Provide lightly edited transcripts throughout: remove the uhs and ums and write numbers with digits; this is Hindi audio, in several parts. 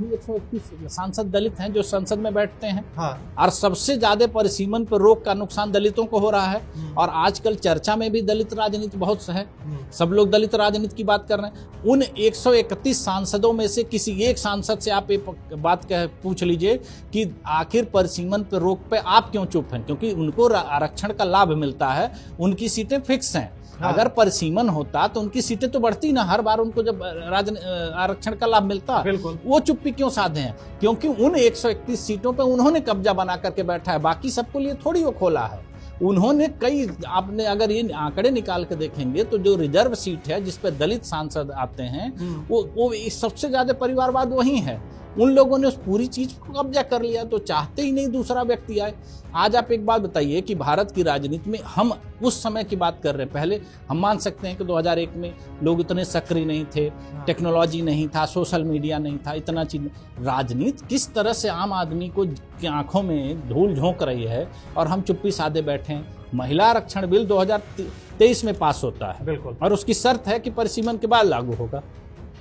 भी 131 सांसद दलित हैं जो संसद में बैठते हैं। हाँ। और सबसे ज्यादा परिसीमन पर रोक का नुकसान दलितों को हो रहा है। और आजकल चर्चा में भी दलित राजनीति बहुत है, सब लोग दलित राजनीति की बात कर रहे हैं। उन 131 सांसदों में से किसी एक सांसद से आप एक बात पूछ लीजिए कि आखिर परिसीमन पर रोक पे आप क्यों चुप हैं, क्योंकि उनको आरक्षण का लाभ मिलता है, उनकी सीटें फिक्स हैं। हाँ। अगर परिसीमन होता तो उनकी सीटें तो बढ़ती ना, हर बार उनको जब आरक्षण का लाभ मिलता, वो चुप्पी क्यों साधे हैं? क्योंकि उन 131 सीटों पे उन्होंने कब्जा बना करके बैठा है, बाकी सबको लिए थोड़ी वो खोला है। उन्होंने कई, आपने अगर ये आंकड़े निकाल के देखेंगे तो जो रिजर्व सीट है जिसपे दलित सांसद आते हैं वो सबसे ज्यादा परिवारवाद वही है। उन लोगों ने उस पूरी चीज को कब्जा कर लिया, तो चाहते ही नहीं दूसरा व्यक्ति आए। आज आप एक बात बताइए कि भारत की राजनीति में हम उस समय की बात कर रहे हैं, पहले हम मान सकते हैं कि 2001 में लोग इतने सक्रिय नहीं थे, टेक्नोलॉजी नहीं था, सोशल मीडिया नहीं था, इतना चीज। राजनीति किस तरह से आम आदमी को आंखों में धूल झोंक रही है और हम चुप्पी साधे बैठे हैं। महिला आरक्षण बिल 2023 में पास होता है, बिल्कुल, और उसकी शर्त है कि परिसीमन के बाद लागू होगा।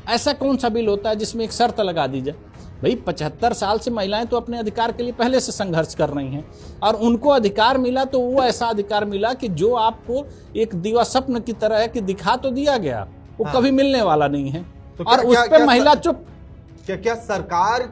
ऐसा कौन सा बिल होता है जिसमें एक शर्त लगा दी जाए? भाई 75 साल से महिलाएं तो अपने अधिकार के लिए पहले से संघर्ष कर रही हैं, और उनको अधिकार मिला तो वो ऐसा अधिकार मिला कि जो आपको एक दीवा स्वप्न की तरह है कि दिखा तो दिया गया, वो कभी मिलने वाला नहीं है। तो और उस पर महिला चुप। क्या सरकार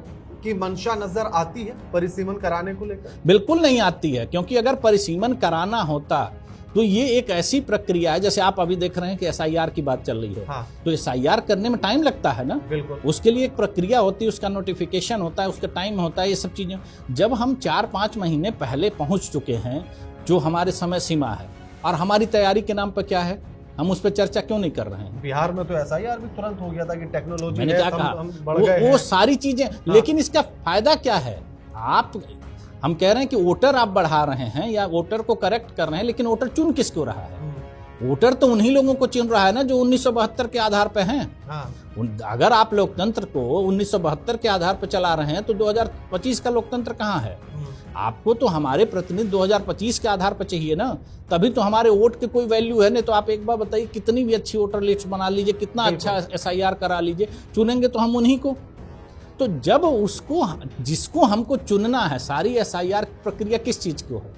की मंशा नजर आती है परिसीमन कराने को लेकर? बिल्कुल नहीं आती है, क्योंकि अगर परिसीमन कराना होता तो ये एक ऐसी प्रक्रिया है, जैसे आप अभी देख रहे हैं कि SIR की बात चल रही है। हाँ। तो SIR करने में टाइम लगता है ना, बिल्कुल, उसके लिए एक प्रक्रिया होती है, उसका नोटिफिकेशन होता है, उसका टाइम होता है, ये सब चीजें। जब हम 4-5 महीने पहले पहुंच चुके हैं, जो हमारे समय सीमा है, और हमारी तैयारी के नाम पर क्या है, हम उस पर चर्चा क्यों नहीं कर रहे हैं? बिहार में तो SIR भी तुरंत हो गया था कि टेक्नोलॉजी मैंने क्या कहा, वो सारी चीजें। लेकिन इसका फायदा क्या है? हम कह रहे हैं कि वोटर आप बढ़ा रहे हैं या वोटर को करेक्ट कर रहे हैं, लेकिन वोटर चुन किसको रहा है? वोटर तो उन्हीं लोगों को चुन रहा है ना जो 1972 के आधार पे हैं। हाँ। अगर आप लोकतंत्र को 1972 के आधार पर चला रहे हैं तो 2025 का लोकतंत्र कहाँ है? आपको तो हमारे प्रतिनिधि 2025 के आधार पर चाहिए ना, तभी तो हमारे वोट के कोई वैल्यू है। नहीं तो आप एक बार बताइए, कितनी भी अच्छी वोटर लिस्ट बना लीजिए, कितना अच्छा SIR करा लीजिए, चुनेंगे तो हम उन्हीं को। तो जब उसको, जिसको हमको चुनना है, सारी SIR प्रक्रिया किस चीज को है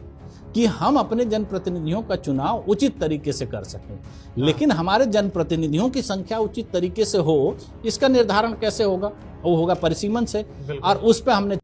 कि हम अपने जनप्रतिनिधियों का चुनाव उचित तरीके से कर सकें। लेकिन हमारे जनप्रतिनिधियों की संख्या उचित तरीके से हो, इसका निर्धारण कैसे होगा? वो होगा परिसीमन से, और उस पर हमने